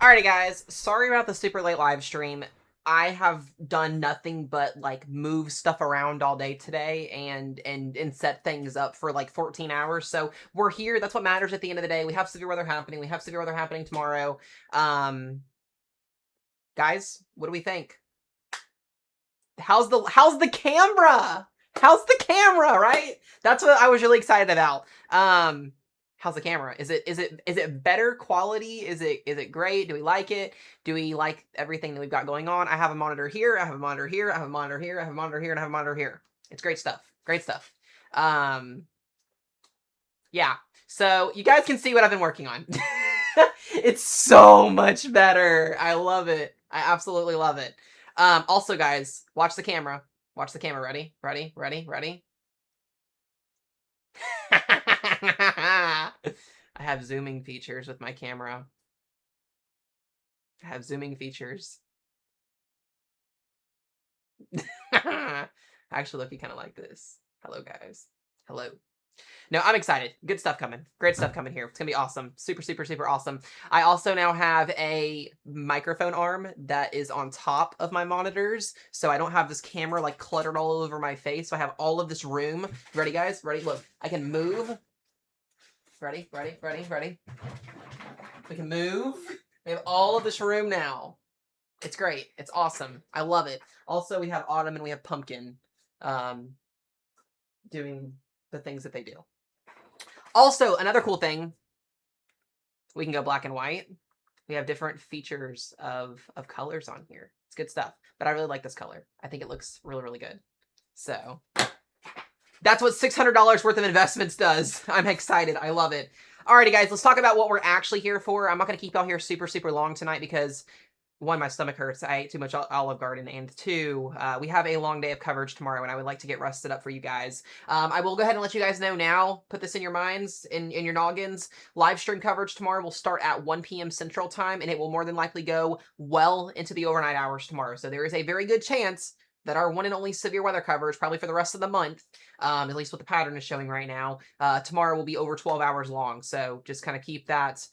Alrighty, guys. Sorry about the super late live stream. I have done nothing but like move stuff around all day today and set things up for like 14 hours. So we're here. That's what matters at the end of the day. We have severe weather happening. We have severe weather happening tomorrow. Guys, what do we think? How's the camera? How's the camera, right? That's what I was really excited about. How's the camera? Is it better quality? Is it great? Do we like it? Do we like everything that we've got going on? I have a monitor here, I have a monitor here, I have a monitor here, I have a monitor here, and I have a monitor here. It's great stuff. Great stuff. Yeah. So you guys can see what I've been working on. It's so much better. I love it. I absolutely love it. Also, guys, watch the camera. Watch the camera. Ready? Ready? Ready? Ready? I have zooming features with my camera. I have zooming features. I actually look kind of like this. Hello, guys. Hello. No, I'm excited. Good stuff coming. Great stuff coming here. It's going to be awesome. Super, super, super awesome. I also now have a microphone arm that is on top of my monitors, so I don't have this camera like cluttered all over my face. So I have all of this room. Ready, guys? Ready? Look, I can move. Ready? Ready? Ready? Ready? We can move. We have all of this room now. It's great. It's awesome. I love it. Also, we have Autumn and we have Pumpkin doing the things that they do. Also, another cool thing, we can go black and white. We have different features of colors on here. It's good stuff. But I really like this color. I think it looks really, really good. So that's what $600 worth of investments does. I'm excited. I love it. Alrighty, guys, let's talk about what we're actually here for. I'm not going to keep y'all here super, super long tonight because, one, my stomach hurts. I ate too much Olive Garden, and two, we have a long day of coverage tomorrow, and I would like to get rested up for you guys. I will go ahead and let you guys know now, put this in your minds, in your noggins. Live stream coverage tomorrow will start at 1 p.m. Central Time, and it will more than likely go well into the overnight hours tomorrow. So there is a very good chance that our one and only severe weather coverage, probably for the rest of the month, at least what the pattern is showing right now, tomorrow will be over 12 hours long. So just kind of keep that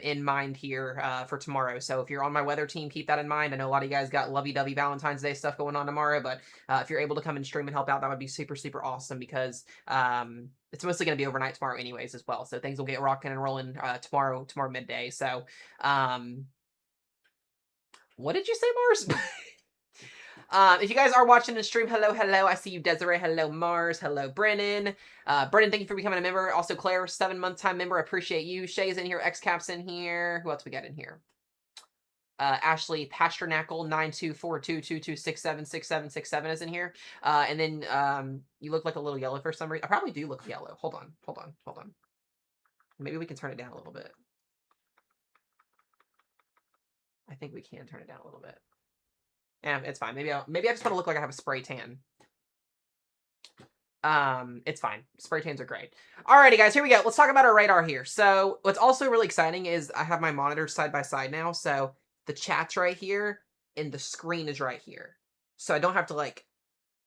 in mind here for tomorrow. So if you're on my weather team, keep that in mind. I know a lot of you guys got lovey-dovey Valentine's Day stuff going on tomorrow, but if you're able to come and stream and help out, that would be super, super awesome because it's mostly going to be overnight tomorrow anyways as well. So things will get rocking and rolling tomorrow midday. So what did you say, Mars? If you guys are watching the stream, hello, hello. I see you, Desiree. Hello, Mars. Hello, Brennan. Brennan, thank you for becoming a member. Also, Claire, 7-month time member. I appreciate you. Shay's in here. XCap's in here. Who else we got in here? Ashley Pasternackle 924222676767 is in here. And then you look like a little yellow for some reason. I probably do look yellow. Hold on. Maybe we can turn it down a little bit. I think we can turn it down a little bit. Yeah, it's fine. Maybe I just want to look like I have a spray tan. It's fine. Spray tans are great. Alrighty, guys, here we go. Let's talk about our radar here. So what's also really exciting is I have my monitors side by side now. So the chat's right here and the screen is right here. So I don't have to like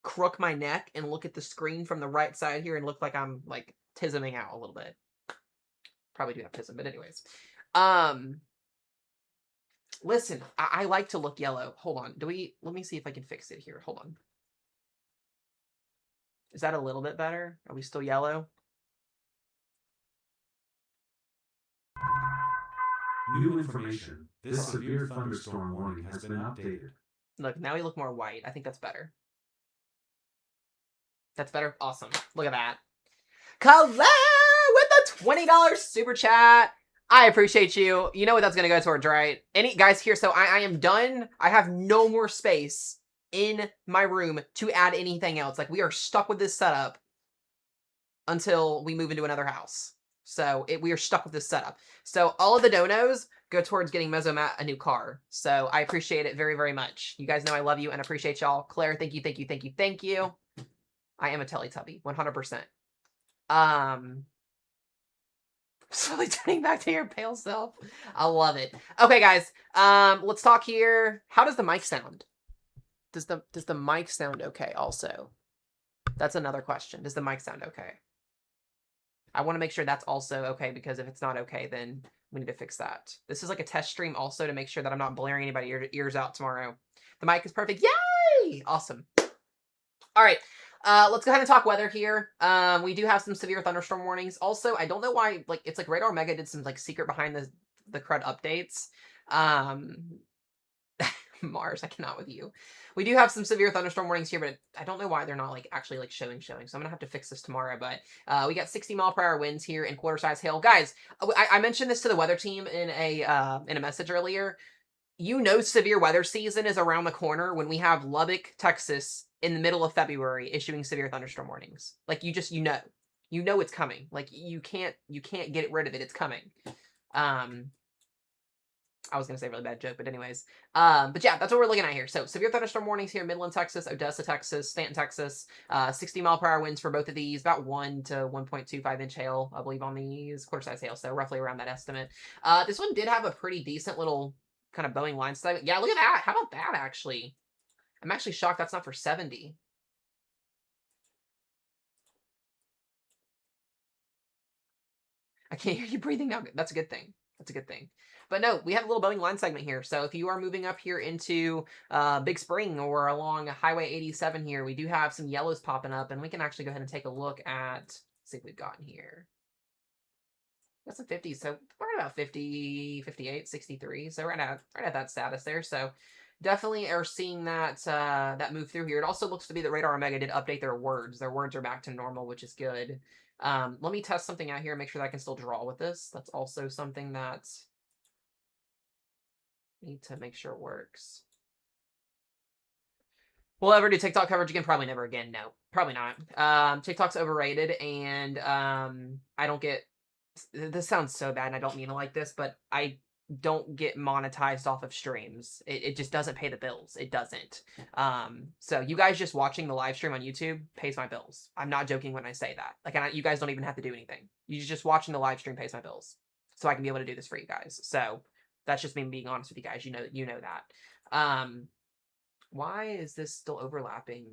crook my neck and look at the screen from the right side here and look like I'm like tisming out a little bit. Probably do have tism, but anyways. Listen, I like to look yellow. Hold on. Let me see if I can fix it here. Hold on. Is that a little bit better? Are we still yellow? New information. This severe thunderstorm warning has been updated. Look, now we look more white. I think that's better. That's better? Awesome. Look at that. Colette with a $20 super chat. I appreciate you. You know what that's going to go towards, right? Guys here, so I am done. I have no more space in my room to add anything else. Like, we are stuck with this setup until we move into another house. So we are stuck with this setup. So all of the donos go towards getting Mesomat a new car. So I appreciate it very, very much. You guys know I love you and appreciate y'all. Claire, thank you, thank you, thank you, thank you. I am a Teletubby, 100%. Slowly turning back to your pale self. I love it. Okay, guys. Let's talk here. How does the mic sound? Does the mic sound okay also? That's another question. Does the mic sound okay? I want to make sure that's also okay, because if it's not okay, then We need to fix that. This is like a test stream also to make sure that I'm not blaring anybody ears out tomorrow. The mic is perfect. Yay! Awesome. All right. Let's go ahead and talk weather here. We do have some severe thunderstorm warnings. Also, I don't know why, like, it's like Radar Omega did some like secret behind the crud updates. Mars, I cannot with you. We do have some severe thunderstorm warnings here, but I don't know why they're not like actually like showing. So I'm gonna have to fix this tomorrow. But we got 60-mile-per-hour winds here and quarter-size hail, guys. I mentioned this to the weather team in a message earlier. You know, severe weather season is around the corner when we have Lubbock, Texas, in the middle of February issuing severe thunderstorm warnings. Like you know it's coming. Like you can't get rid of it. It's coming. I was going to say a really bad joke, but anyways. But yeah, that's what we're looking at here. So severe thunderstorm warnings here, Midland, Texas, Odessa, Texas, Stanton, Texas. 60-mile-per-hour winds for both of these. About 1 to 1.25 inch hail, I believe, on these. Quarter-size hail, so roughly around that estimate. This one did have a pretty decent little kind of Boeing line segment. Yeah, look at that. How about that, actually? I'm actually shocked that's not for 70. I can't hear you breathing now. That's a good thing. That's a good thing. But no, we have a little Boeing line segment here. So if you are moving up here into Big Spring or along Highway 87 here, we do have some yellows popping up. And we can actually go ahead and take a look at, let's see what we've got here. That's a 50. So we're at about 50, 58, 63. So right at that status there. So definitely are seeing that that move through here. It also looks to be that Radar Omega did update their words. Their words are back to normal, which is good. Let me test something out here, make sure that I can still draw with this. That's also something that I need to make sure works. Will I ever do TikTok coverage again? Probably never again. No, probably not. TikTok's overrated, and I don't get. This sounds so bad, and I don't mean it like this, but I don't get monetized off of streams. It just doesn't pay the bills. It doesn't. So you guys just watching the live stream on YouTube pays my bills. I'm not joking when I say that. Like, you guys don't even have to do anything. You just watching the live stream pays my bills. So I can be able to do this for you guys. So that's just me being honest with you guys. You know that. Why is this still overlapping?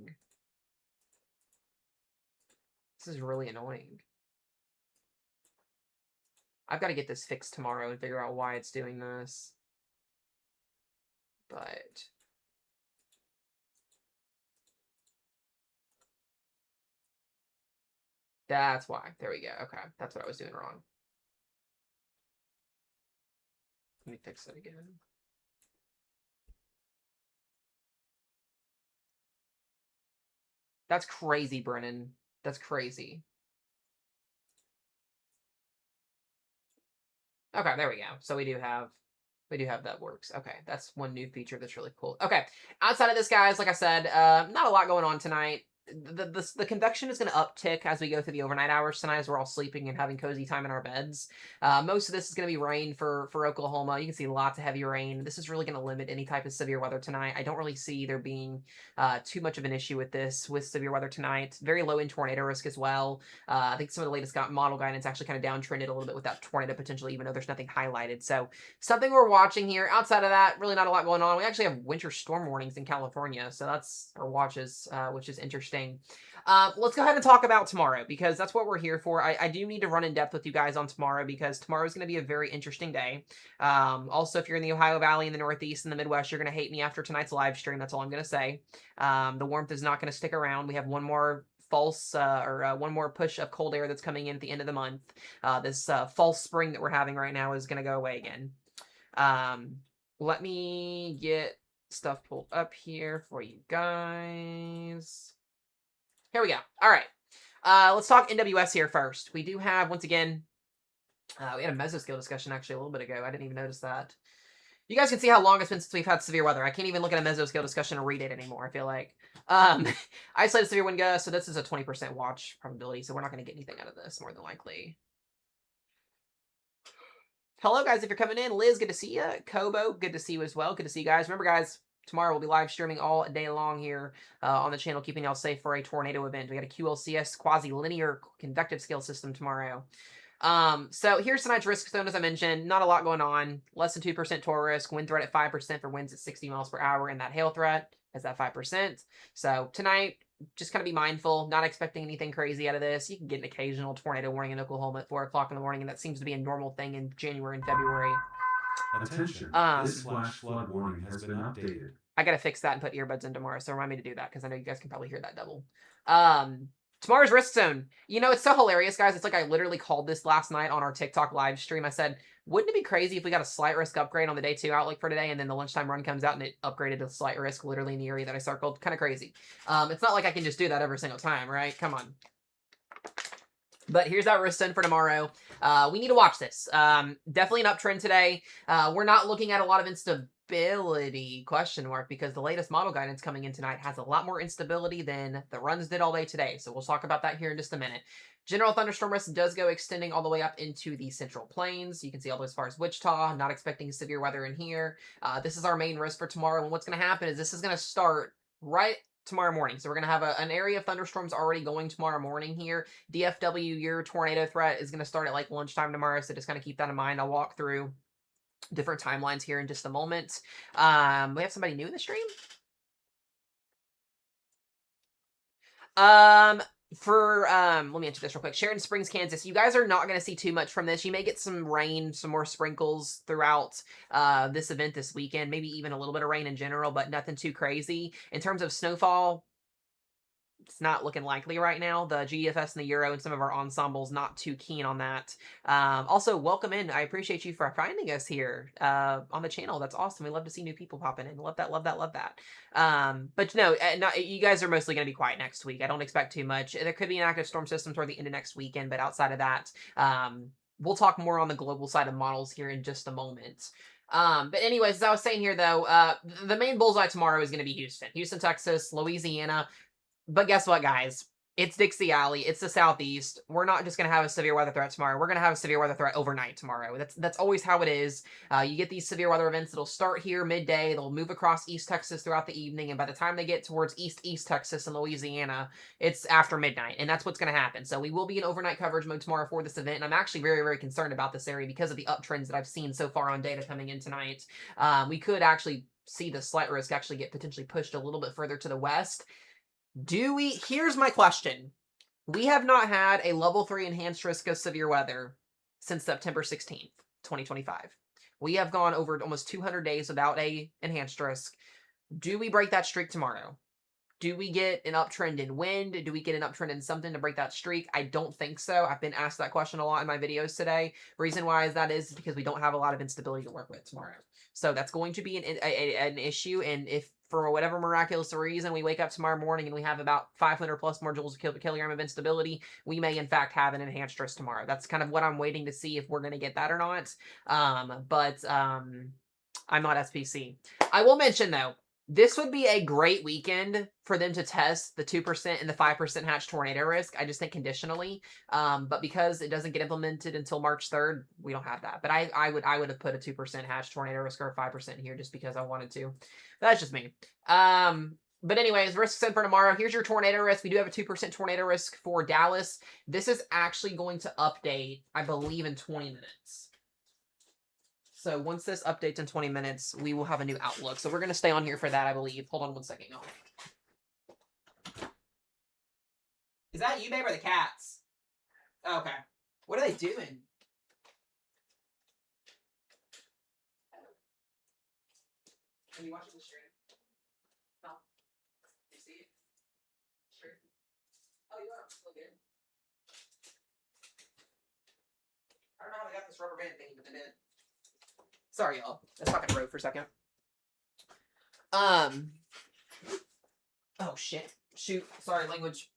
This is really annoying. I've got to get this fixed tomorrow and figure out why it's doing this. But that's why. There we go. Okay. That's what I was doing wrong. Let me fix it again. That's crazy, Brennan. That's crazy. Okay, there we go. So we do have that works. Okay, that's one new feature that's really cool. Okay, outside of this, guys, like I said, not a lot going on tonight. The convection is going to uptick as we go through the overnight hours tonight as we're all sleeping and having cozy time in our beds. Most of this is going to be rain for Oklahoma. You can see lots of heavy rain. This is really going to limit any type of severe weather tonight. I don't really see there being too much of an issue with severe weather tonight. Very low in tornado risk as well. I think some of the latest model guidance actually kind of downtrended a little bit with that tornado potential, even though there's nothing highlighted. So something we're watching here. Outside of that, really not a lot going on. We actually have winter storm warnings in California, so that's our watches, which is interesting. Let's go ahead and talk about tomorrow, because that's what we're here for. I do need to run in depth with you guys on tomorrow, because tomorrow is going to be a very interesting day. Also, if you're in the Ohio Valley, in the Northeast, in the Midwest, you're going to hate me after tonight's live stream. That's all I'm going to say. The warmth is not going to stick around. We have one more one more push of cold air that's coming in at the end of the month. This false spring that we're having right now is going to go away again. Let me get stuff pulled up here for you guys. Here we go. All right. Let's talk NWS here first. We do have, once again, we had a mesoscale discussion actually a little bit ago. I didn't even notice that. You guys can see how long it's been since we've had severe weather. I can't even look at a mesoscale discussion and read it anymore, I feel like. Isolated severe wind gust, so this is a 20% watch probability, so we're not going to get anything out of this, more than likely. Hello, guys, if you're coming in. Liz, good to see you. Kobo, good to see you as well. Good to see you guys. Remember, guys, tomorrow we'll be live streaming all day long here on the channel, keeping y'all safe for a tornado event. We got a QLCS quasi-linear convective scale system tomorrow. So here's tonight's risk zone, as I mentioned. Not a lot going on. Less than 2% total risk. Wind threat at 5% for winds at 60 miles per hour. And that hail threat is at 5%. So tonight, just kind of be mindful, not expecting anything crazy out of this. You can get an occasional tornado warning in Oklahoma at 4 o'clock in the morning, and that seems to be a normal thing in January and February. Attention, this flash flood warning has been updated. I gotta fix that and put earbuds in tomorrow, so remind me to do that because I know you guys can probably hear that double. Tomorrow's risk zone. You know, it's so hilarious, guys. It's like I literally called this last night on our TikTok live stream. I said, wouldn't it be crazy if we got a slight risk upgrade on the day 2 outlook for today, and then the lunchtime run comes out and it upgraded to slight risk literally in the area that I circled? Kind of crazy. It's not like I can just do that every single time, right? Come on. But here's our risk zone for tomorrow. We need to watch this. Definitely an uptrend today. We're not looking at a lot of instability, question mark, because the latest model guidance coming in tonight has a lot more instability than the runs did all day today. So we'll talk about that here in just a minute. General thunderstorm risk does go extending all the way up into the central plains. You can see all the way as far as Wichita. Not expecting severe weather in here. This is our main risk for tomorrow. And what's going to happen is this is going to start right tomorrow morning. So we're going to have an area of thunderstorms already going tomorrow morning here. DFW, your tornado threat is going to start at like lunchtime tomorrow. So just kind of keep that in mind. I'll walk through different timelines here in just a moment. We have somebody new in the stream. Let me answer this real quick. Sheridan Springs, Kansas. You guys are not going to see too much from this. You may get some rain, some more sprinkles throughout this event this weekend. Maybe even a little bit of rain in general, but nothing too crazy. In terms of snowfall, it's not looking likely right now. The GFS and the Euro and some of our ensembles not too keen on that. Also, welcome in. I appreciate you for finding us here on the channel. That's awesome. We love to see new people popping in. Love that, love that, love that. But no, you guys are mostly going to be quiet next week. I don't expect too much. There could be an active storm system toward the end of next weekend, but outside of that, we'll talk more on the global side of models here in just a moment. But anyways, as I was saying here, though, the main bullseye tomorrow is going to be Houston, Texas, Louisiana. But guess what, guys? It's Dixie Alley. It's the Southeast. We're not just going to have a severe weather threat tomorrow. We're going to have a severe weather threat overnight tomorrow. That's always how it is. You get these severe weather events that'll start here midday. They'll move across East Texas throughout the evening. And by the time they get towards East Texas and Louisiana, it's after midnight. And that's what's going to happen. So we will be in overnight coverage mode tomorrow for this event. And I'm actually very, very concerned about this area because of the uptrends that I've seen so far on data coming in tonight. We could actually see the slight risk actually get potentially pushed a little bit further to the west. Here's my question. We have not had a level 3 enhanced risk of severe weather since September 16th, 2025. We have gone over almost 200 days without a enhanced risk. Do we break that streak tomorrow? Do we get an uptrend in wind? Do we get an uptrend in something to break that streak? I don't think so. I've been asked that question a lot in my videos today. Reason why is because we don't have a lot of instability to work with tomorrow. So that's going to be an issue. And if for whatever miraculous reason we wake up tomorrow morning and we have about 500 plus more joules per kilogram of instability, we may in fact have an enhanced risk tomorrow. That's kind of what I'm waiting to see if we're going to get that or not. But I'm not SPC. I will mention though, this would be a great weekend for them to test the 2% and the 5% hatch tornado risk. I just think conditionally. But because it doesn't get implemented until March 3rd, we don't have that. But I would have put a 2% hatch tornado risk or a 5% here just because I wanted to. That's just me. But anyways, risk set for tomorrow. Here's your tornado risk. We do have a 2% tornado risk for Dallas. This is actually going to update, I believe, in 20 minutes. So once this updates in 20 minutes, we will have a new outlook. So we're going to stay on here for that, I believe. Hold on one second, y'all. Is that you, babe, or the cats? Okay. What are they doing? Are you watching the stream? No. You see it? Sure. Oh, you are. Look good. I don't know how they got this rubber band thing, but they did. Sorry, y'all. Let's talk on the road for a second. Oh, shit. Shoot. Sorry, language.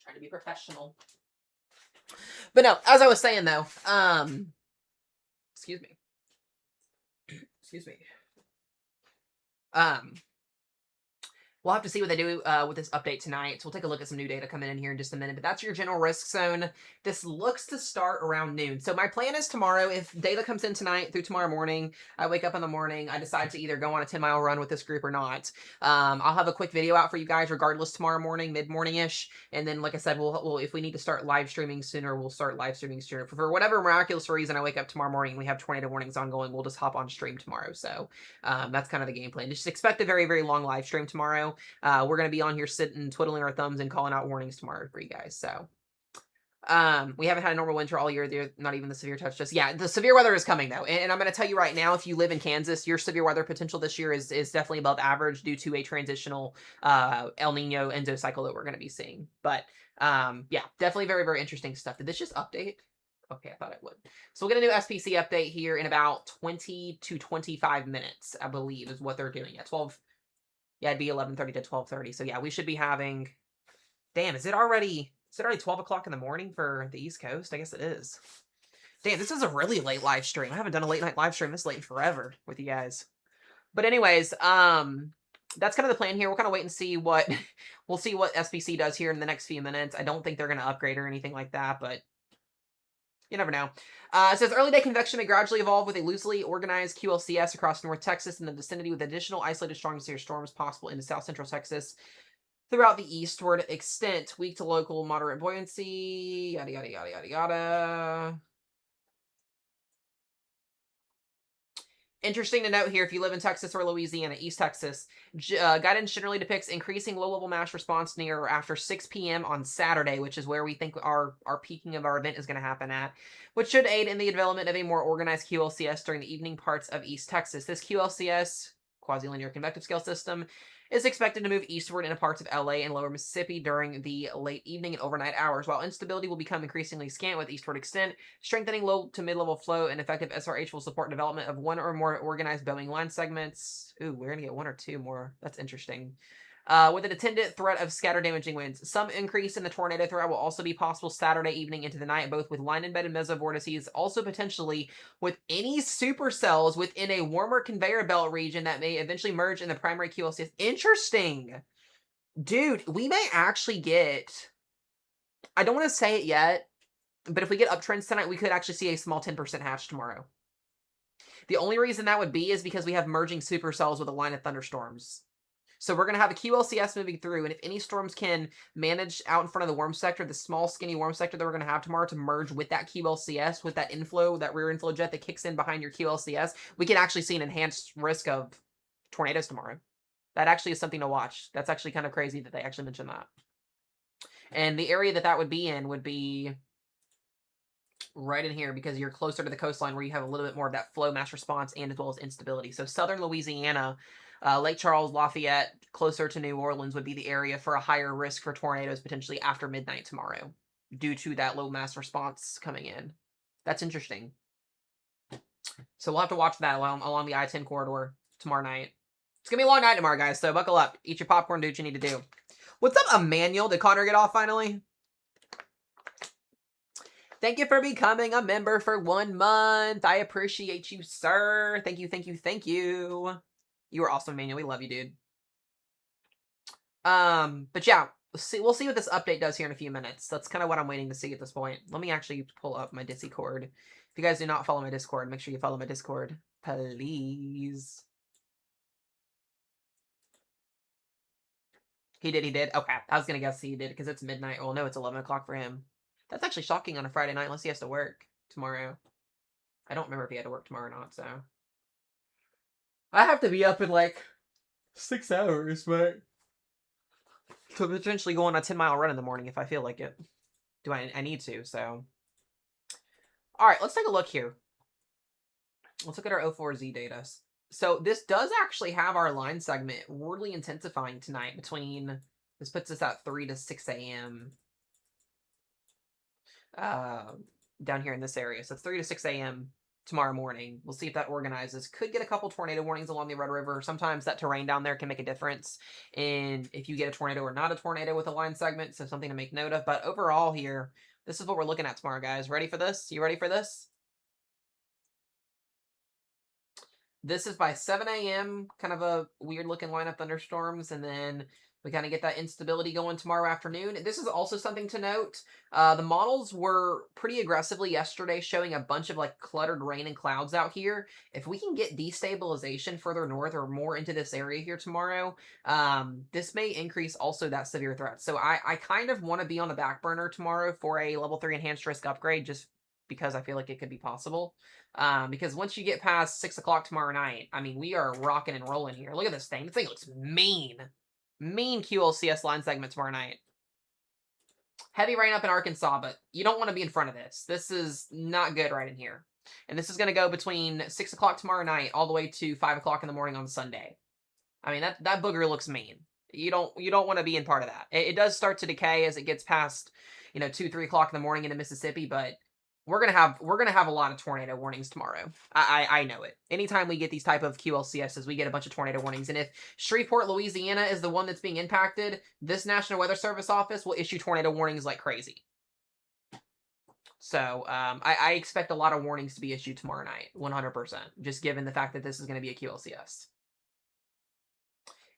Trying to be professional. But no, as I was saying, though, excuse me. Excuse me. We'll have to see what they do with this update tonight. So we'll take a look at some new data coming in here in just a minute. But that's your general risk zone. This looks to start around noon. So my plan is tomorrow, if data comes in tonight through tomorrow morning, I wake up in the morning, I decide to either go on a 10-mile run with this group or not. I'll have a quick video out for you guys regardless tomorrow morning, mid-morning-ish. And then, like I said, we'll if we need to start live streaming sooner, we'll start live streaming sooner. For whatever miraculous reason, I wake up tomorrow morning and we have tornado warnings ongoing, we'll just hop on stream tomorrow. So that's kind of the game plan. Just expect a very, very long live stream tomorrow. tomorrow. We're going to be on here sitting, twiddling our thumbs and calling out warnings tomorrow for you guys. So we haven't had a normal winter all year. Not even the severe touch. Just yeah, the severe weather is coming though, and I'm going to tell you right now, if you live in Kansas, your severe weather potential this year is definitely above average due to a transitional El Nino Enzo cycle that we're going to be seeing. But yeah, definitely very, very interesting stuff. Did this just update? Okay, I thought it would. So we'll get a new SPC update here in about 20 to 25 minutes, I believe, is what they're doing at 12. Yeah, it'd be 11:30 to 12:30. So yeah, we should be having. Damn, is it already 12 o'clock in the morning for the East Coast? I guess it is. Damn, this is a really late live stream. I haven't done a late night live stream this late in forever with you guys. But anyways, that's kind of the plan here. We'll kind of wait and see what we'll see what SPC does here in the next few minutes. I don't think they're going to upgrade or anything like that, but you never know. It says early day convection may gradually evolve with a loosely organized QLCS across North Texas and the vicinity, with additional isolated strong severe storms possible into South Central Texas throughout the eastward extent. Weak to local moderate buoyancy. Yada yada yada yada yada. Interesting to note here, if you live in Texas or Louisiana, East Texas, guidance generally depicts increasing low-level mass response near or after 6 p.m. on Saturday, which is where we think our peaking of our event is going to happen at, which should aid in the development of a more organized QLCS during the evening parts of East Texas. This QLCS, quasi-linear convective scale system, is expected to move eastward into parts of LA and lower Mississippi during the late evening and overnight hours, while instability will become increasingly scant with eastward extent. Strengthening low to mid-level flow and effective SRH will support development of one or more organized Boeing line segments. Ooh, we're going to get one or two more. That's interesting. With an attendant threat of scatter damaging winds. Some increase in the tornado threat will also be possible Saturday evening into the night, both with line-embedded mesovortices, also potentially with any supercells within a warmer conveyor belt region that may eventually merge in the primary QLCS. Interesting. Dude, we may actually get... I don't want to say it yet, but if we get uptrends tonight, we could actually see a small 10% hatch tomorrow. The only reason that would be is because we have merging supercells with a line of thunderstorms. So we're going to have a QLCS moving through, and if any storms can manage out in front of the worm sector, the small, skinny worm sector that we're going to have tomorrow to merge with that QLCS, with that inflow, that rear inflow jet that kicks in behind your QLCS, we can actually see an enhanced risk of tornadoes tomorrow. That actually is something to watch. That's actually kind of crazy that they actually mentioned that. And the area that would be in would be right in here, because you're closer to the coastline where you have a little bit more of that flow mass response and as well as instability. So southern Louisiana, Lake Charles, Lafayette, closer to New Orleans would be the area for a higher risk for tornadoes potentially after midnight tomorrow due to that low mass response coming in. That's interesting. So we'll have to watch that along the I-10 corridor tomorrow night. It's going to be a long night tomorrow, guys, so buckle up. Eat your popcorn, do what you need to do. What's up, Emmanuel? Did Connor get off finally? Thank you for becoming a member for 1 month. I appreciate you, sir. Thank you, thank you, thank you. You are awesome, Emmanuel. We love you, dude. But yeah, we'll see what this update does here in a few minutes. That's kind of what I'm waiting to see at this point. Let me actually pull up my Discord. If you guys do not follow my Discord, make sure you follow my Discord, please. He did. Okay, I was gonna guess he did because it's midnight. Well, no, it's 11 o'clock for him. That's actually shocking on a Friday night, unless he has to work tomorrow. I don't remember if he had to work tomorrow or not, so. I have to be up in like 6 hours, but could potentially go on a 10-mile run in the morning if I feel like it. I need to, so. Alright, let's take a look here. Let's look at our O4Z data. So this does actually have our line segment really intensifying tonight between, this puts us at 3 to 6 a.m. Down here in this area. So it's 3 to 6 a.m. tomorrow morning. We'll see if that organizes. Could get a couple tornado warnings along the Red River. Sometimes that terrain down there can make a difference in if you get a tornado or not a tornado with a line segment, so something to make note of. But overall here, this is what we're looking at tomorrow, guys. Ready for this? You ready for this? This is by 7 a.m., kind of a weird-looking line of thunderstorms, and then we kind of get that instability going tomorrow afternoon. This is also something to note. The models were pretty aggressively yesterday showing a bunch of like cluttered rain and clouds out here. If we can get destabilization further north or more into this area here tomorrow, this may increase also that severe threat. So I kind of want to be on the back burner tomorrow for a level 3 enhanced risk upgrade, just because I feel like it could be possible. Because once you get past 6 o'clock tomorrow night, I mean, we are rocking and rolling here. Look at this thing. This thing looks mean. Mean QLCS line segment tomorrow night. Heavy rain up in Arkansas, but you don't want to be in front of this. This is not good right in here. And this is going to go between 6 o'clock tomorrow night all the way to 5 o'clock in the morning on Sunday. I mean, that booger looks mean. You don't want to be in part of that. It does start to decay as it gets past, 2, 3 o'clock in the morning into Mississippi, but we're gonna have a lot of tornado warnings tomorrow. I know it. Anytime we get these type of QLCSs, we get a bunch of tornado warnings. And if Shreveport, Louisiana is the one that's being impacted, this National Weather Service office will issue tornado warnings like crazy. So I expect a lot of warnings to be issued tomorrow night, 100%, just given the fact that this is going to be a QLCS.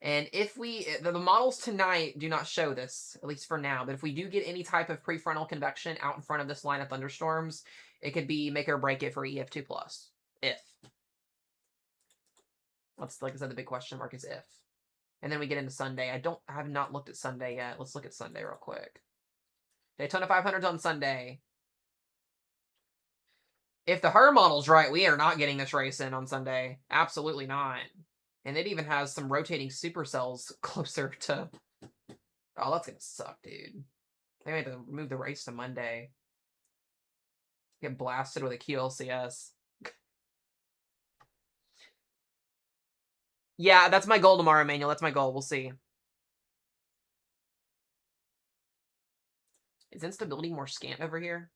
And if the models tonight do not show this, at least for now, but if we do get any type of prefrontal convection out in front of this line of thunderstorms, it could be make or break it for EF2+. If. That's, like I said, the big question mark is if. And then we get into Sunday. I have not looked at Sunday yet. Let's look at Sunday real quick. Daytona 500's on Sunday. If the HER model's right, we are not getting this race in on Sunday. Absolutely not. And it even has some rotating supercells closer to... Oh, that's gonna suck, dude. They had to move the race to Monday. Get blasted with a QLCS. Yeah, that's my goal tomorrow, Manuel. That's my goal. We'll see. Is instability more scant over here?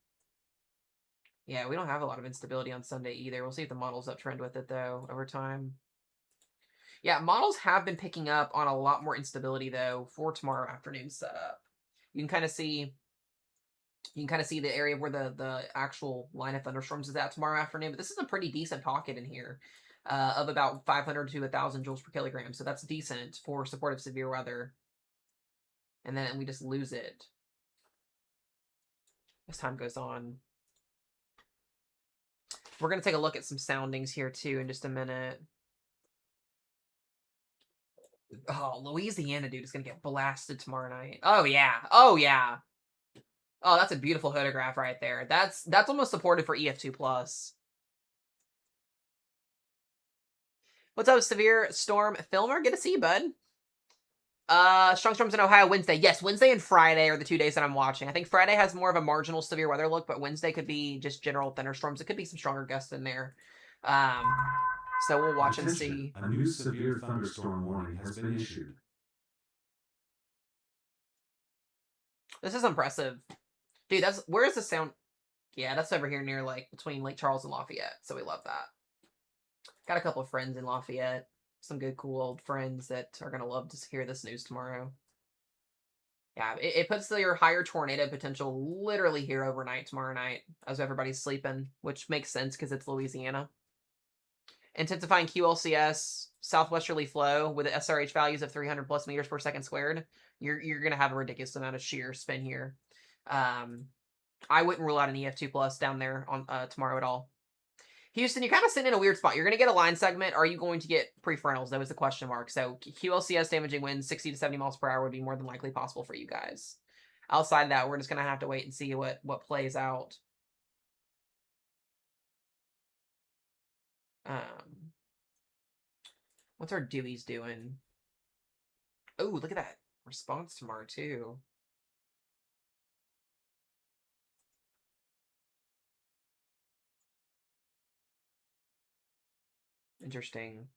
Yeah, we don't have a lot of instability on Sunday either. We'll see if the models uptrend with it, though, over time. Yeah, models have been picking up on a lot more instability, though, for tomorrow afternoon setup. You can kind of see the area where the actual line of thunderstorms is at tomorrow afternoon. But this is a pretty decent pocket in here of about 500 to 1,000 joules per kilogram. So that's decent for supportive severe weather. And then we just lose it as time goes on. We're going to take a look at some soundings here, too, in just a minute. Oh, Louisiana, dude, is going to get blasted tomorrow night. Oh, yeah. Oh, yeah. Oh, that's a beautiful photograph right there. That's almost supported for EF2+. What's up, Severe Storm Filmer? Good to see you, bud. Strong storms in Ohio Wednesday. Yes, Wednesday and Friday are the 2 days that I'm watching. I think Friday has more of a marginal severe weather look, but Wednesday could be just general thunderstorms. It could be some stronger gusts in there. So we'll watch and see. A new severe thunderstorm warning has been issued. This is impressive. Dude, where is the sound? Yeah, that's over here near, like, between Lake Charles and Lafayette, so we love that. Got a couple of friends in Lafayette. Some good, cool old friends that are going to love to hear this news tomorrow. Yeah, it puts your higher tornado potential literally here overnight tomorrow night as everybody's sleeping, which makes sense because it's Louisiana. Intensifying QLCS, southwesterly flow with SRH values of 300 plus meters per second squared. You're going to have a ridiculous amount of shear spin here. I wouldn't rule out an EF2 plus down there on tomorrow at all. Houston, you're kind of sitting in a weird spot. You're going to get a line segment. Are you going to get prefrontals? That was the question mark. So QLCS damaging winds 60 to 70 miles per hour would be more than likely possible for you guys. Outside of that, we're just going to have to wait and see what plays out. What's our Dewey's doing? Oh, look at that response tomorrow, too. Interesting.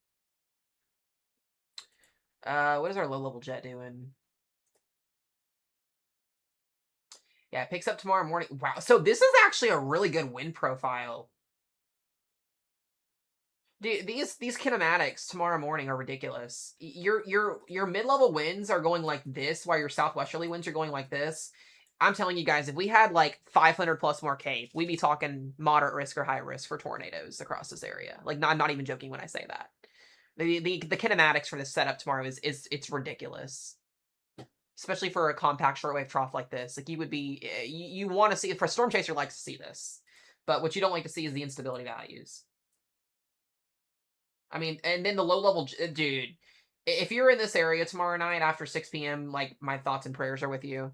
What is our low-level jet doing? Yeah, it picks up tomorrow morning. Wow, so this is actually a really good wind profile. Dude, these kinematics tomorrow morning are ridiculous. Your mid-level winds are going like this, while your southwesterly winds are going like this. I'm telling you guys, if we had like 500 plus more K, we'd be talking moderate risk or high risk for tornadoes across this area. Like, not even joking when I say that. The kinematics for this setup tomorrow it's ridiculous, especially for a compact shortwave trough like this. Like, you want to see, for a storm chaser likes to see this, but what you don't like to see is the instability values. I mean, and then the low level, dude. If you're in this area tomorrow night after 6 p.m., like, my thoughts and prayers are with you.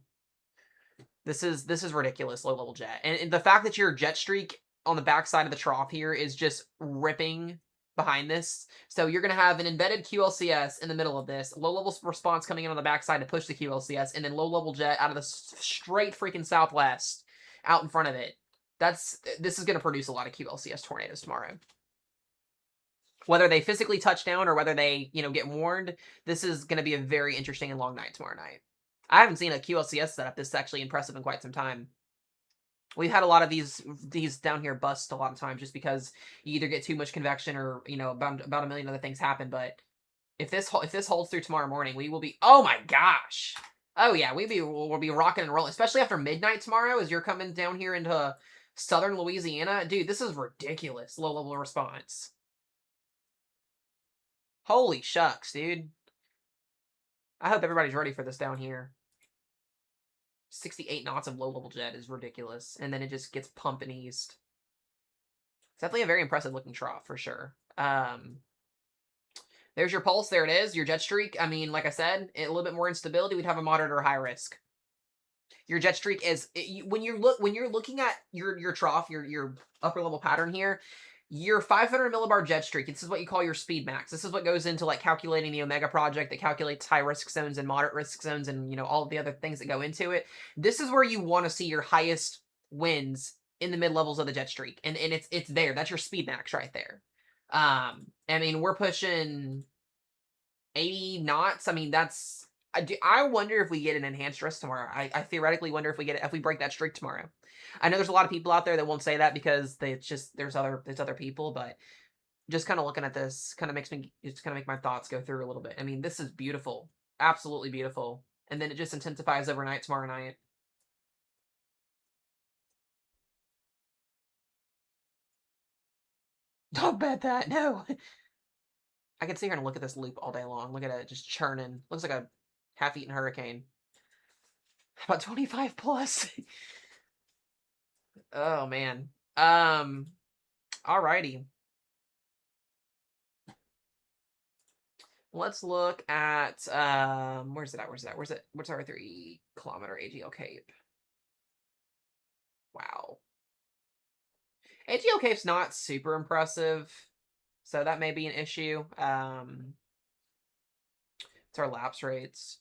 This is ridiculous, low level jet, and the fact that your jet streak on the backside of the trough here is just ripping behind this. So you're going to have an embedded QLCS in the middle of this, low-level response coming in on the backside to push the QLCS, and then low-level jet out of the straight freaking southwest out in front of it. This is going to produce a lot of QLCS tornadoes tomorrow. Whether they physically touch down or whether they, get warned, this is going to be a very interesting and long night tomorrow night. I haven't seen a QLCS setup this actually impressive in quite some time. We've had a lot of these down here bust a lot of times just because you either get too much convection or, about a million other things happen. But if this holds through tomorrow morning, we will be, oh my gosh. Oh yeah, we'll be rocking and rolling, especially after midnight tomorrow as you're coming down here into southern Louisiana. Dude, this is ridiculous. Low-level response. Holy shucks, dude. I hope everybody's ready for this down here. 68 knots of low-level jet is ridiculous. And then it just gets pumping east. It's definitely a very impressive looking trough, for sure. There's your pulse. There it is. Your jet streak. I mean, like I said, a little bit more instability. We'd have a moderate or high risk. Your jet streak is... when you're looking at your trough, your upper-level pattern here, your 500 millibar jet streak, this is what you call your speed max. This is what goes into calculating the Omega project that calculates high risk zones and moderate risk zones and all of the other things that go into it. This is where you want to see your highest wins in the mid levels of the jet streak. And it's there. That's your speed max right there. I mean, we're pushing 80 knots. I mean, that's... I wonder if we get an enhanced risk tomorrow. I theoretically wonder if we break that streak tomorrow. I know there's a lot of people out there that won't say that because there's other people, but just kind of looking at this kind of make my thoughts go through a little bit. I mean, this is beautiful, absolutely beautiful, and then it just intensifies overnight tomorrow night. Don't bet that, no. I can sit here and look at this loop all day long. Look at it just churning. Looks like a half-eaten hurricane. How about 25 plus? Oh man. Alrighty. Let's look at where's it at? What's our 3-kilometer AGL Cape? Wow. AGL Cape's not super impressive, so that may be an issue. It's our lapse rates.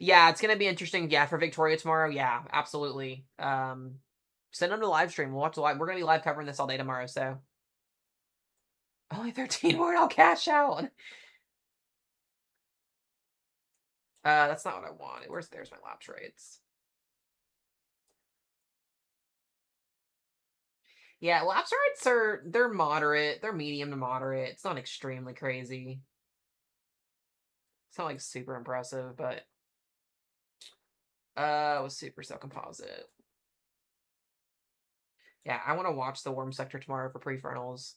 Yeah, it's gonna be interesting. Yeah, for Victoria tomorrow. Yeah, absolutely. Send them to the live stream. We'll watch the live. We're gonna be live covering this all day tomorrow. So only 13 more, and I'll cash out. That's not what I wanted. There's my lapse rates. Yeah, lapse rates they're moderate. They're medium to moderate. It's not extremely crazy. It's not super impressive, but with Supercell Composite. Yeah, I want to watch the warm sector tomorrow for prefrontals.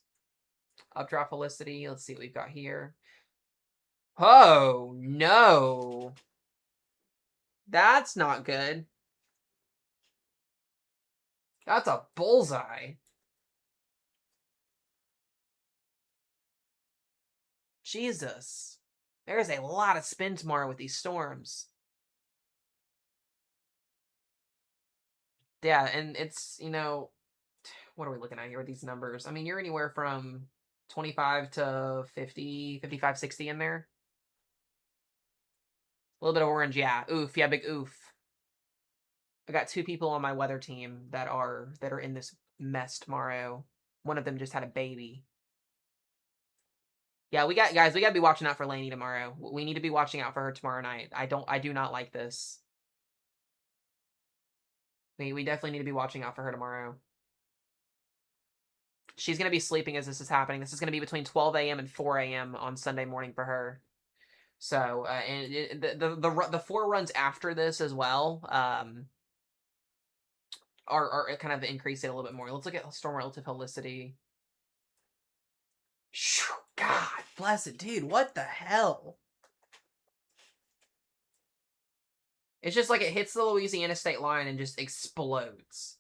Updraft Felicity. Let's see what we've got here. Oh, no. That's not good. That's a bullseye. Jesus. There's a lot of spin tomorrow with these storms. Yeah, and it's, what are we looking at here with these numbers? I mean, you're anywhere from 25 to 50, 55, 60 in there. A little bit of orange, yeah. Oof, yeah, big oof. I got 2 people on my weather team that are in this mess tomorrow. One of them just had a baby. Yeah, we gotta be watching out for Lainey tomorrow. We need to be watching out for her tomorrow night. I do not like this. We definitely need to be watching out for her tomorrow. She's going to be sleeping as this is happening. This is going to be between 12 a.m. and 4 a.m. on Sunday morning for her. So, and the 4 runs after this as well are kind of increasing a little bit more. Let's look at storm relative helicity. God bless it, dude. What the hell? It's just like it hits the Louisiana state line and just explodes.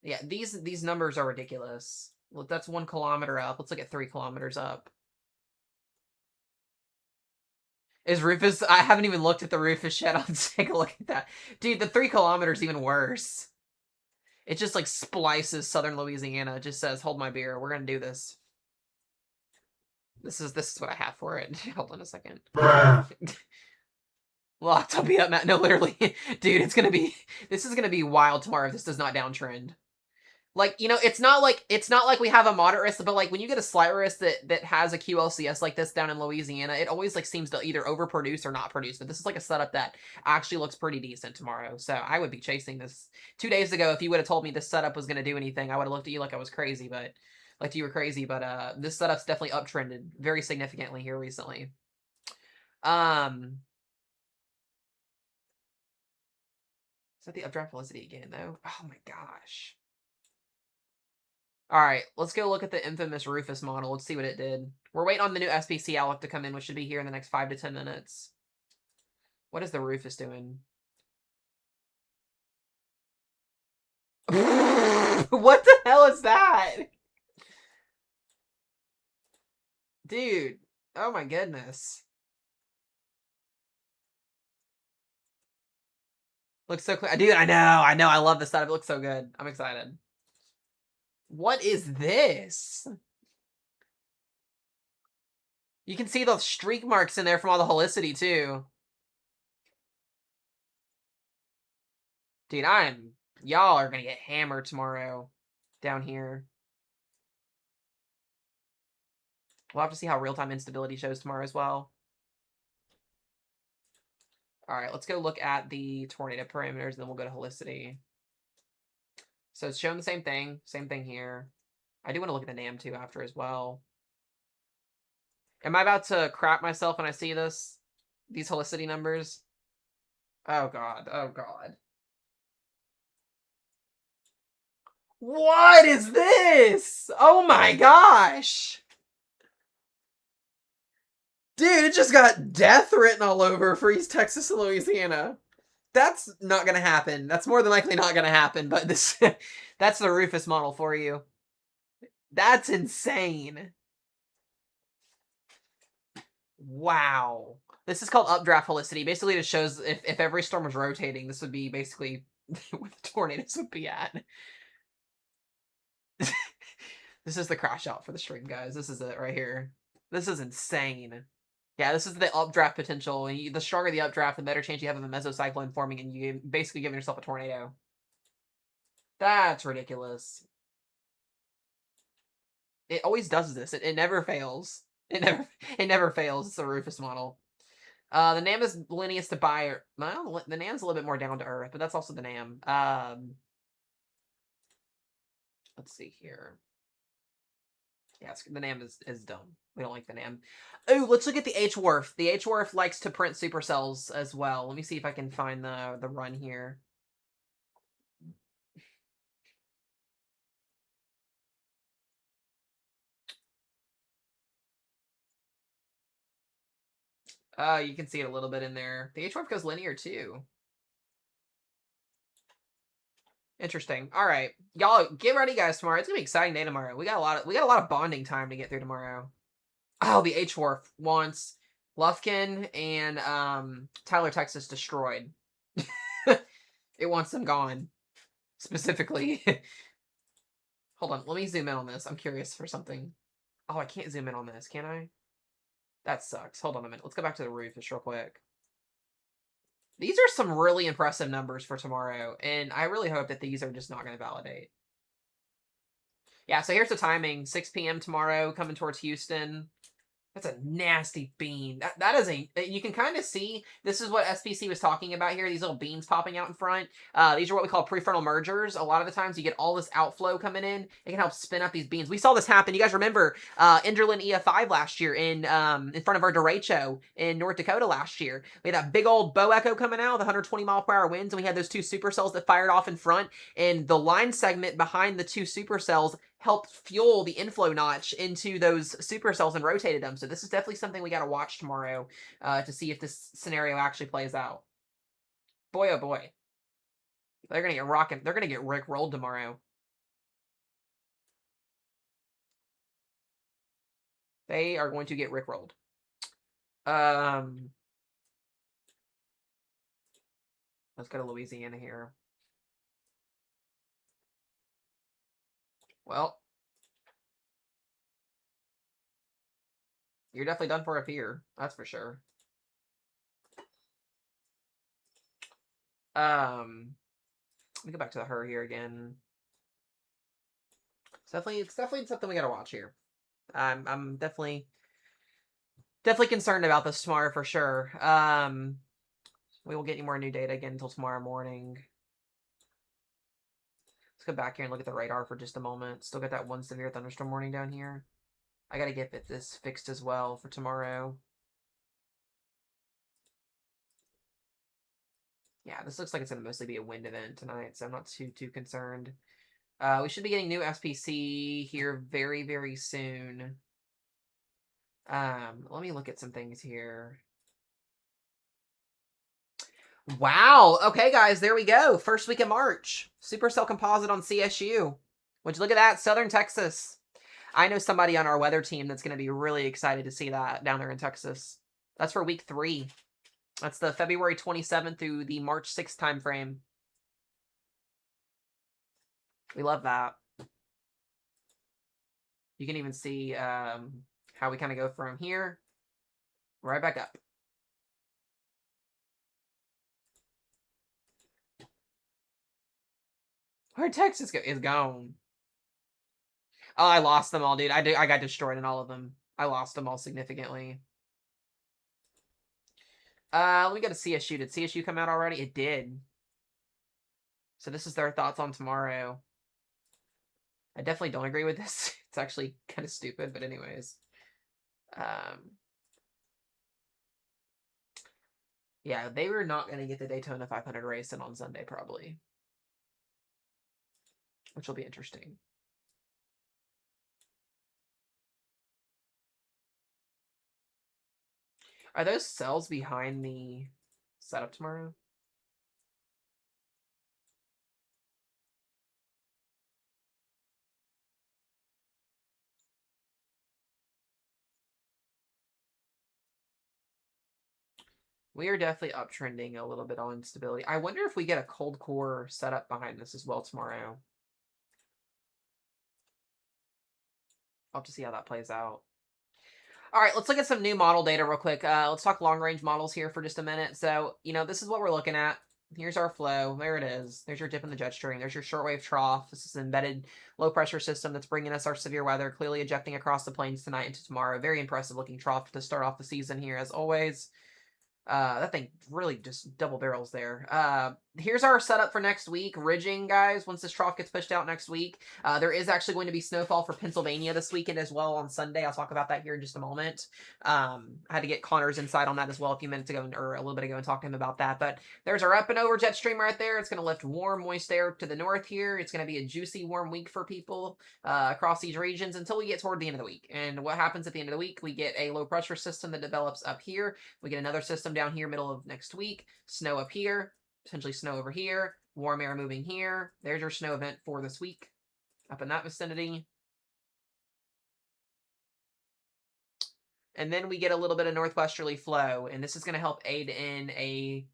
Yeah, these numbers are ridiculous. Look, that's 1 kilometer up. Let's look at 3 kilometers up. Is Rufus... I haven't even looked at the Rufus yet. I'll take a look at that. Dude, the 3 kilometers even worse. It just like splices southern Louisiana. It just says, hold my beer. We're going to do this. This is what I have for it. Hold on a second. Locked, I'll be up, Matt. No, literally. Dude, this is going to be wild tomorrow if this does not downtrend. Like, you know, it's not like we have a moderate risk, but like when you get a slight risk that has a QLCS like this down in Louisiana, it always like seems to either overproduce or not produce. But this is like a setup that actually looks pretty decent tomorrow. So I would be chasing this. 2 days ago, if you would have told me this setup was going to do anything, I would have looked at you like I was crazy, but like you were crazy. But this setup's definitely uptrended very significantly here recently. Is that the updraft velocity again though? Oh my gosh. All right, let's go look at the infamous Rufus model. Let's see what it did. We're waiting on the new SPC outlook to come in, which should be here in the next 5 to 10 minutes. What is the Rufus doing? What the hell is that? Dude, oh my goodness. Looks so clear. Dude, I know, I love this setup. It looks so good. I'm excited. What is this? You can see those streak marks in there from all the holicity, too. Dude, y'all are gonna get hammered tomorrow down here. We'll have to see how real-time instability shows tomorrow as well. All right, let's go look at the tornado parameters, and then we'll go to holicity. So it's showing the same thing here. I do want to look at the NAM too after as well. Am I about to crap myself when I see this? These holicity numbers? Oh god, oh god. What is this? Oh my gosh! Dude, it just got death written all over for East Texas and Louisiana. That's not gonna happen. That's more than likely not gonna happen, but this that's the Rufus model for you. That's insane. Wow. This is called updraft holicity. Basically, it shows if every storm was rotating, this would be basically where the tornadoes would be at. This is the crash out for the stream, guys. This is it right here. This is insane. Yeah, this is the updraft potential. And the stronger the updraft, the better chance you have of a mesocyclone forming, and you basically giving yourself a tornado. That's ridiculous. It always does this. It never fails. It never fails. It's the Rufus model. The NAM is lineous to buyer. Well, the NAM's a little bit more down to earth, but that's also the NAM. Let's see here. Yes, the NAM is dumb. We don't like the NAM. Oh, let's look at the H-Wharf. The H-Wharf likes to print supercells as well. Let me see if I can find the run here. You can see it a little bit in there. The H-Wharf goes linear too. Interesting. All right, y'all, get ready, guys. Tomorrow it's gonna be an exciting day tomorrow. We got a lot of bonding time to get through tomorrow. Oh, the H-Wharf wants Lufkin and Tyler, Texas destroyed. It wants them gone specifically. Hold on, let me zoom in on this. I'm curious for something. Oh, I can't zoom in on this, can I? That sucks. Hold on a minute. Let's go back to the roof just real quick. These are some really impressive numbers for tomorrow, and I really hope that these are just not going to validate. Yeah, so here's the timing. 6 p.m. tomorrow, coming towards Houston. That's a nasty bean. That is you can kind of see, this is what SPC was talking about here, these little beans popping out in front. These are what we call prefrontal mergers. A lot of the times you get all this outflow coming in. It can help spin up these beans. We saw this happen. You guys remember Enderlin EF5 last year in front of our derecho in North Dakota last year. We had that big old bow echo coming out, the 120 mile per hour winds, and we had those two supercells that fired off in front, and the line segment behind the two supercells helped fuel the inflow notch into those supercells and rotated them. So this is definitely something we got to watch tomorrow to see if this scenario actually plays out. Boy, oh boy. They're going to get rocking. They're going to get Rick rolled tomorrow. They are going to get Rick rolled. Let's go to Louisiana here. Well, you're definitely done for up here. That's for sure. Let me go back to her here again. It's definitely something we gotta watch here. I'm definitely concerned about this tomorrow for sure. We won't get any more new data again until tomorrow morning. Let's go back here and look at the radar for just a moment. Still got that one severe thunderstorm warning down here. I gotta get this fixed as well for tomorrow. Yeah, this looks like it's gonna mostly be a wind event tonight, so I'm not too concerned. We should be getting new SPC here very, very soon. Let me look at some things here. Wow. Okay, guys, there we go. First week of March. Supercell Composite on CSU. Would you look at that? Southern Texas. I know somebody on our weather team that's going to be really excited to see that down there in Texas. That's for week 3. That's the February 27th through the March 6th time frame. We love that. You can even see how we kind of go from here right back up. Where Texas is gone. Oh, I lost them all, dude. I got destroyed in all of them. I lost them all significantly. Let me go to CSU. Did CSU come out already? It did. So this is their thoughts on tomorrow. I definitely don't agree with this. It's actually kind of stupid, but anyways. Yeah, they were not going to get the Daytona 500 race in on Sunday, probably. Which will be interesting. Are those cells behind the setup tomorrow? We are definitely uptrending a little bit on stability. I wonder if we get a cold core setup behind this as well tomorrow. I'll have to see how that plays out. All right, let's look at some new model data real quick. Let's talk long-range models here for just a minute. So, this is what we're looking at. Here's our flow. There it is. There's your dip in the jet stream. There's your shortwave trough. This is an embedded low-pressure system that's bringing us our severe weather, clearly ejecting across the plains tonight into tomorrow. Very impressive-looking trough to start off the season here, as always. That thing really just double barrels there. Here's our setup for next week. Ridging, guys, once this trough gets pushed out next week. There is actually going to be snowfall for Pennsylvania this weekend as well on Sunday. I'll talk about that here in just a moment. I had to get Connor's insight on that as well a few minutes ago, or a little bit ago, and talk to him about that. But there's our up and over jet stream right there. It's going to lift warm, moist air to the north here. It's going to be a juicy, warm week for people across these regions until we get toward the end of the week. And what happens at the end of the week? We get a low pressure system that develops up here. We get another system down here middle of next week. Snow up here. Potentially snow over here. Warm air moving here. There's your snow event for this week. Up in that vicinity. And then we get a little bit of northwesterly flow. And this is going to help aid in a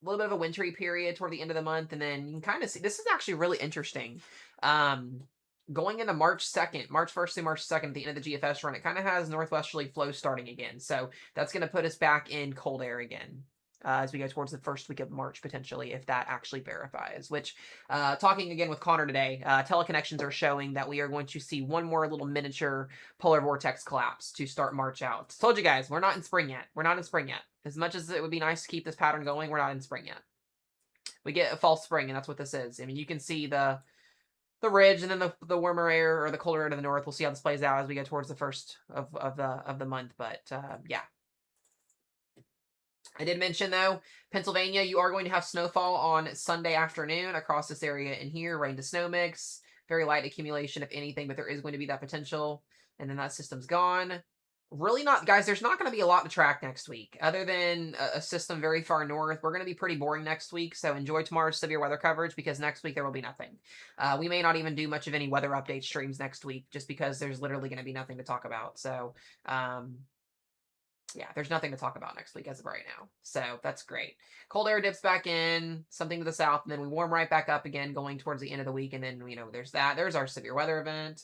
little bit of a wintry period toward the end of the month. And then you can kind of see, this is actually really interesting. Going into March 2nd, March 1st through March 2nd, at the end of the GFS run, it kind of has northwesterly flow starting again. So that's going to put us back in cold air again as we go towards the first week of March, potentially, if that actually verifies. Which, talking again with Connor today, teleconnections are showing that we are going to see one more little miniature polar vortex collapse to start March out. Told you guys, we're not in spring yet. We're not in spring yet. As much as it would be nice to keep this pattern going, we're not in spring yet. We get a false spring, and that's what this is. I mean, you can see the ridge, and then the warmer air or the colder air to the north. We'll see how this plays out as we get towards the first of the month. But yeah, I did mention though, Pennsylvania, you are going to have snowfall on Sunday afternoon across this area in here. Rain to snow mix, very light accumulation if anything, but there is going to be that potential. And then that system's gone. Really not, guys, there's not going to be a lot to track next week other than a system very far north. We're going to be pretty boring next week, so enjoy tomorrow's severe weather coverage because next week there will be nothing. We may not even do much of any weather update streams next week just because there's literally going to be nothing to talk about. So Yeah, there's nothing to talk about next week as of right now. So that's great. Cold air dips back in, something to the south, and then we warm right back up again going towards the end of the week. And then, there's that. There's our severe weather event.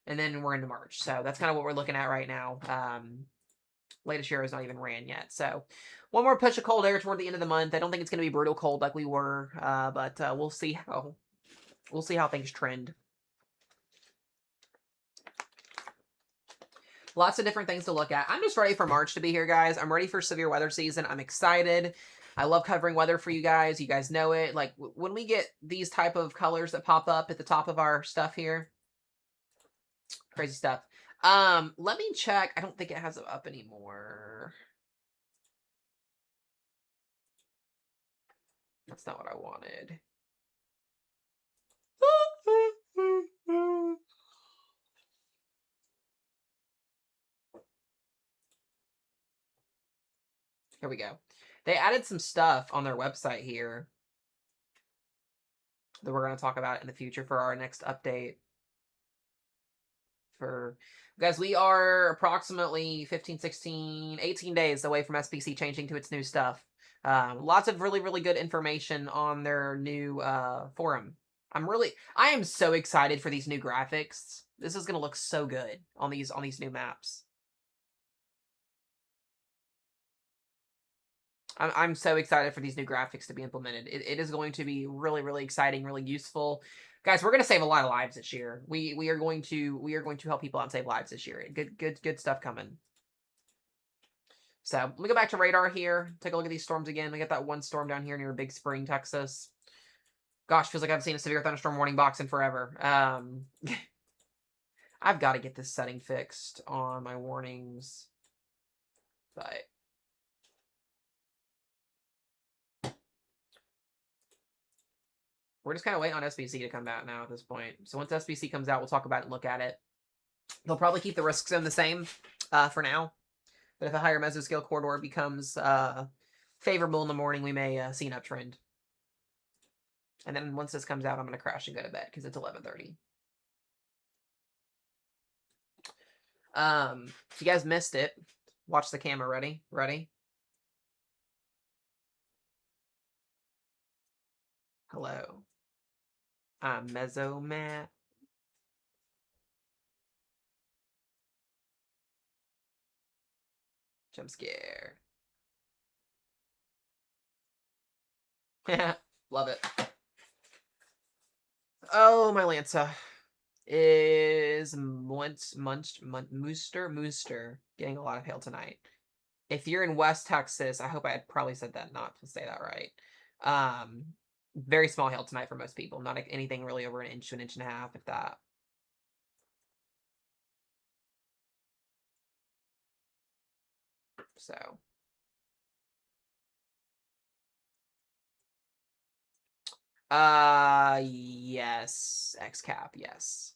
And then we're into March. So that's kind of what we're looking at right now. Latest year is not even ran yet. So one more push of cold air toward the end of the month. I don't think it's going to be brutal cold like we were, but we'll see how things trend. Lots of different things to look at. I'm just ready for March to be here, guys. I'm ready for severe weather season. I'm excited. I love covering weather for you guys. You guys know it. Like when we get these type of colors that pop up at the top of our stuff here, crazy stuff. Let me check. I don't think it has it up anymore. That's not what I wanted. Here we go. They added some stuff on their website here that we're going to talk about in the future for our next update. Guys, we are approximately 15, 16, 18 days away from SPC changing to its new stuff. Lots of really, really good information on their new forum. I am so excited for these new graphics. This is going to look so good on these new maps. I'm so excited for these new graphics to be implemented. It is going to be really, really exciting, really useful. Guys, we're going to save a lot of lives this year. We are going to help people out and save lives this year. Good stuff coming. So let me go back to radar here. Take a look at these storms again. We got that one storm down here near Big Spring, Texas. Gosh, feels like I've seen a severe thunderstorm warning box in forever. I've got to get this setting fixed on my warnings. But we're just kind of waiting on SBC to come out now at this point. So once SBC comes out, we'll talk about it and look at it. They'll probably keep the risk zone the same for now. But if a higher mesoscale corridor becomes favorable in the morning, we may see an uptrend. And then once this comes out, I'm going to crash and go to bed because it's 11:30. If you guys missed it, watch the camera. Ready? Ready? Hello. I'm Mesomat. Jump scare. Love it. Oh, my Lanza is Mooster getting a lot of hail tonight. If you're in West Texas, I hope I had probably said that not to say that right. Very small hail tonight for most people. Not anything really over an inch to an inch and a half, if that. So. Yes. X-cap, yes.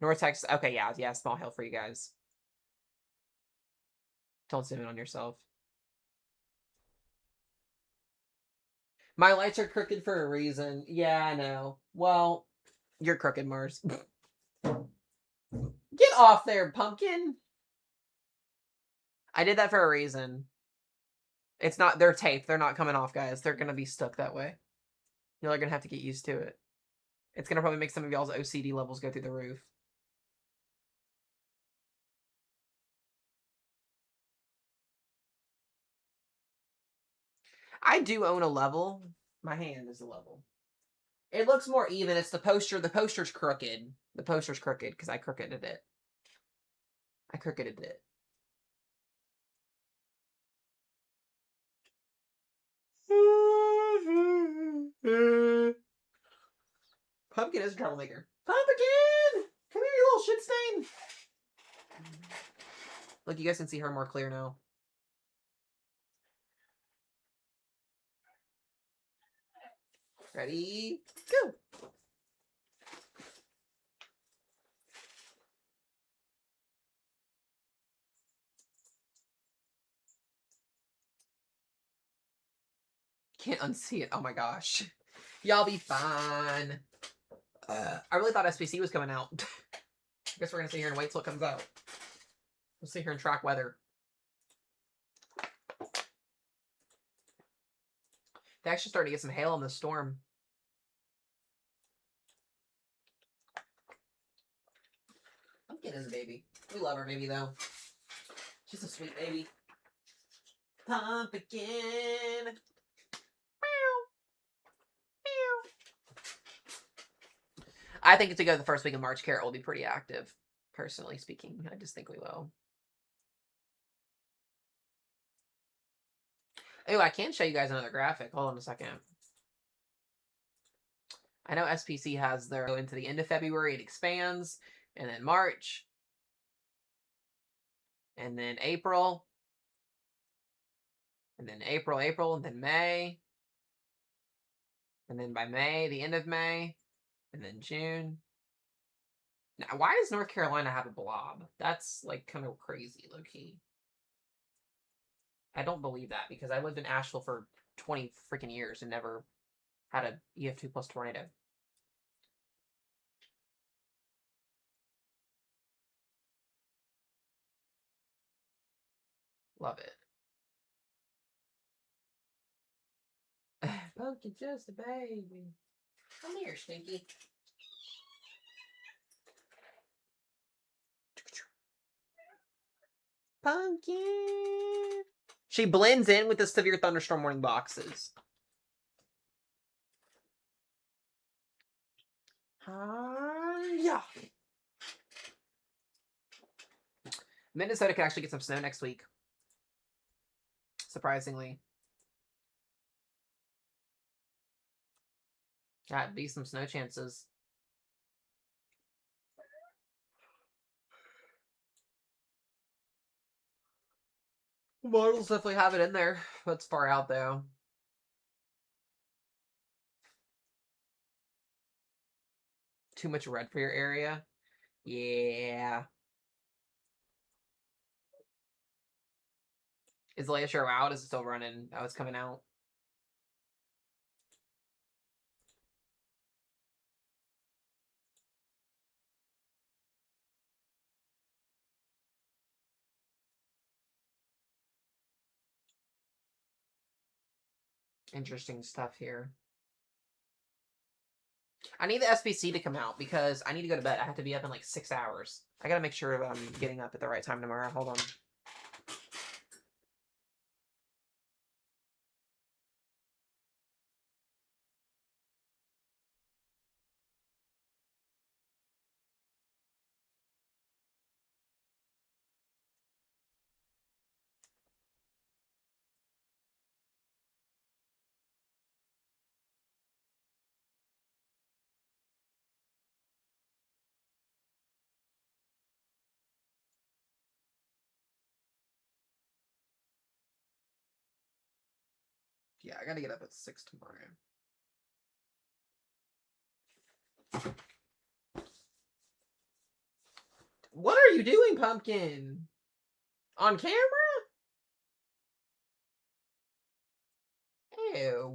North Texas. Okay, yeah, small hail for you guys. Don't zoom in on yourself. My lights are crooked for a reason. Yeah, I know. Well, you're crooked, Mars. Get off there, pumpkin! I did that for a reason. It's not, they're taped. They're not coming off, guys. They're gonna be stuck that way. You're gonna have to get used to it. It's gonna probably make some of y'all's OCD levels go through the roof. I do own a level. My hand is a level. It looks more even. It's the poster. The poster's crooked. The poster's crooked because I crookeded it. I crookeded it. Pumpkin is a troublemaker. Pumpkin! Come here, you little shit stain! Look, you guys can see her more clear now. Ready? Go! Can't unsee it. Oh my gosh. Y'all be fine. I really thought SPC was coming out. I guess we're gonna sit here and wait till it comes out. We'll sit here and track weather. They actually started to get some hail in the storm. Pumpkin is a baby. We love our baby though. She's a sweet baby. Pumpkin. I think to go the first week of March, Carrot will be pretty active. Personally speaking, I just think we will. Oh, I can show you guys another graphic. Hold on a second. I know SPC has their go into the end of February, it expands, and then March, and then April, and then April, and then May, and then by May, the end of May, and then June. Now, why does North Carolina have a blob? That's like kind of crazy, low key. I don't believe that because I lived in Asheville for 20 freaking years and never had a EF2 plus tornado. Love it. Pumpkin's just a baby. Come here, Stinky. Pumpkin. She blends in with the severe thunderstorm warning boxes. Yeah. Minnesota can actually get some snow next week. Surprisingly. Got be some snow chances. Models definitely have it in there. That's far out though. Too much red for your area? Yeah. Is the latest show out? Is it still running? Oh, it's coming out. Interesting stuff here. I need the SPC to come out because I need to go to bed. I have to be up in like 6 hours. I gotta make sure that I'm getting up at the right time tomorrow. Hold on. Yeah, I gotta get up at 6 tomorrow. What are you doing, Pumpkin? On camera? Ew.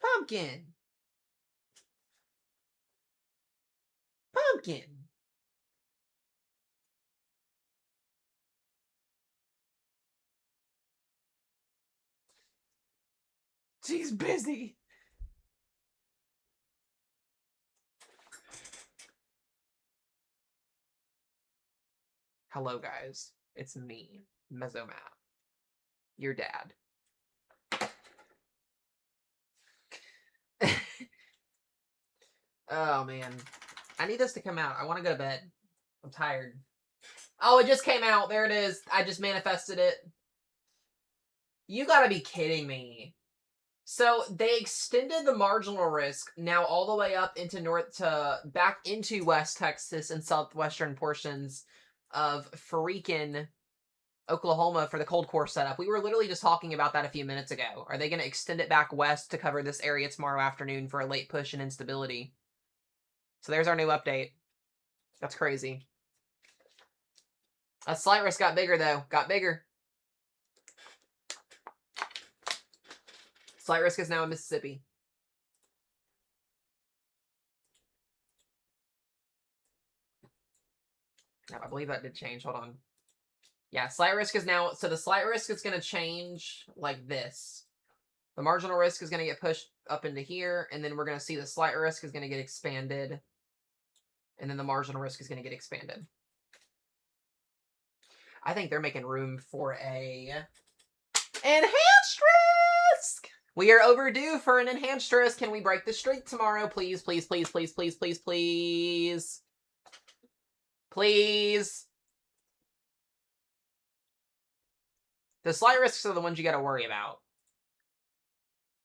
Pumpkin. Pumpkin. She's busy. Hello, guys. It's me, Mesomat. Your dad. Oh, man. I need this to come out. I want to go to bed. I'm tired. Oh, it just came out. There it is. I just manifested it. You gotta be kidding me. So they extended the marginal risk now all the way up into back into West Texas and southwestern portions of freaking Oklahoma for the cold core setup. We were literally just talking about that a few minutes ago. Are they going to extend it back west to cover this area tomorrow afternoon for a late push and instability? So there's our new update. That's crazy. A slight risk got bigger, though. Got bigger. Slight risk is now in Mississippi. Yeah, I believe that did change. Hold on. Yeah, slight risk is now... So the slight risk is going to change like this. The marginal risk is going to get pushed up into here, and then we're going to see the slight risk is going to get expanded, and then the marginal risk is going to get expanded. I think they're making room for a enhanced risk. We are overdue for an enhanced risk. Can we break the streak tomorrow? Please, please, please, please, please, please, please. Please. The slight risks are the ones you got to worry about.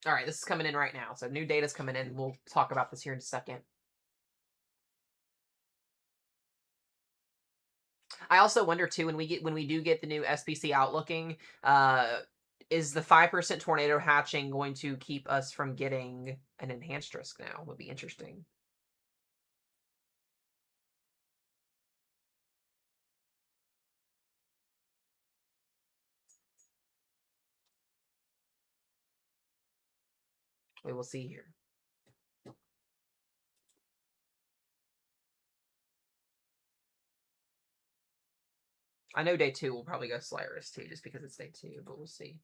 All right, this is coming in right now. So new data's coming in. We'll talk about this here in a second. I also wonder too, when we do get the new SPC outlooking, is the 5% tornado hatching going to keep us from getting an enhanced risk now? Would be interesting. We will see here. I know day 2 will probably go slight risk too, just because it's day 2, but we'll see.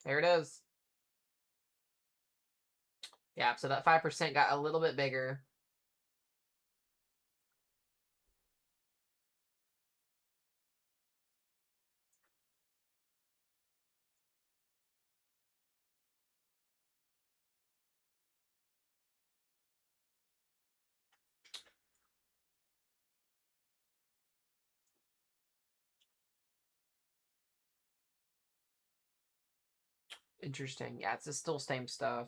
There it is. Yeah, so that 5% got a little bit bigger. Interesting. Yeah, it's still same stuff.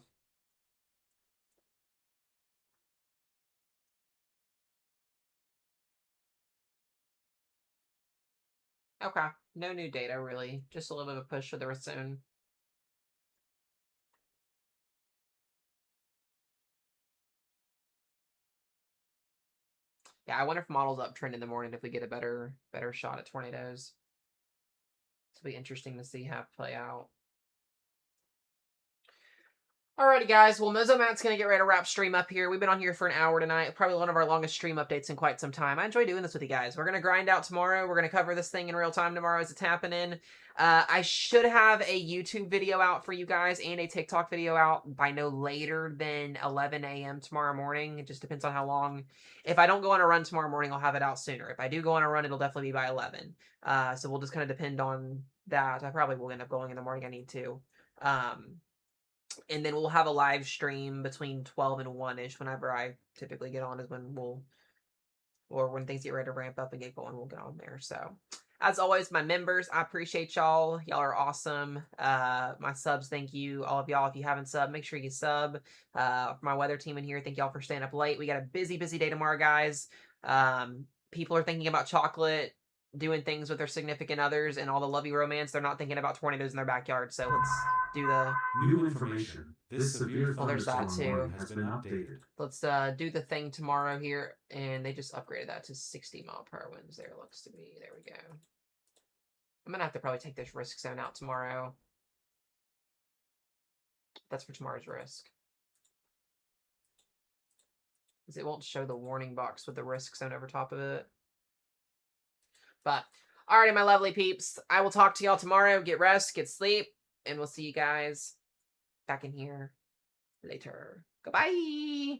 Okay. No new data, really. Just a little bit of a push for the Raccoon. Yeah, I wonder if models uptrend in the morning if we get a better shot at tornadoes. It'll be interesting to see how it play out. Alrighty, guys. Well, Mozomat's going to get ready to wrap stream up here. We've been on here for an hour tonight. Probably one of our longest stream updates in quite some time. I enjoy doing this with you guys. We're going to grind out tomorrow. We're going to cover this thing in real time tomorrow as it's happening. I should have a YouTube video out for you guys and a TikTok video out by no later than 11 a.m. tomorrow morning. It just depends on how long. If I don't go on a run tomorrow morning, I'll have it out sooner. If I do go on a run, it'll definitely be by 11. So we'll just kind of depend on that. I probably will end up going in the morning. I need to. And then we'll have a live stream between 12 and 1-ish. Whenever I typically get on is when or when things get ready to ramp up and get going, we'll get on there. So, as always, my members, I appreciate y'all. Y'all are awesome. My subs, thank you. All of y'all, if you haven't subbed, make sure you sub. For my weather team in here, thank y'all for staying up late. We got a busy, busy day tomorrow, guys. People are thinking about chocolate, doing things with their significant others, and all the lovey romance. They're not thinking about tornadoes in their backyard. So let's do the New information. This severe there's that thunderstorm too. warning has been updated. Let's do the thing tomorrow here, and they just upgraded that to 60-mile-per-hour winds. There looks to be. There we go. I'm gonna have to probably take this risk zone out tomorrow. That's for tomorrow's risk, because it won't show the warning box with the risk zone over top of it. But, alrighty, my lovely peeps. I will talk to y'all tomorrow. Get rest, get sleep, and we'll see you guys back in here later. Goodbye!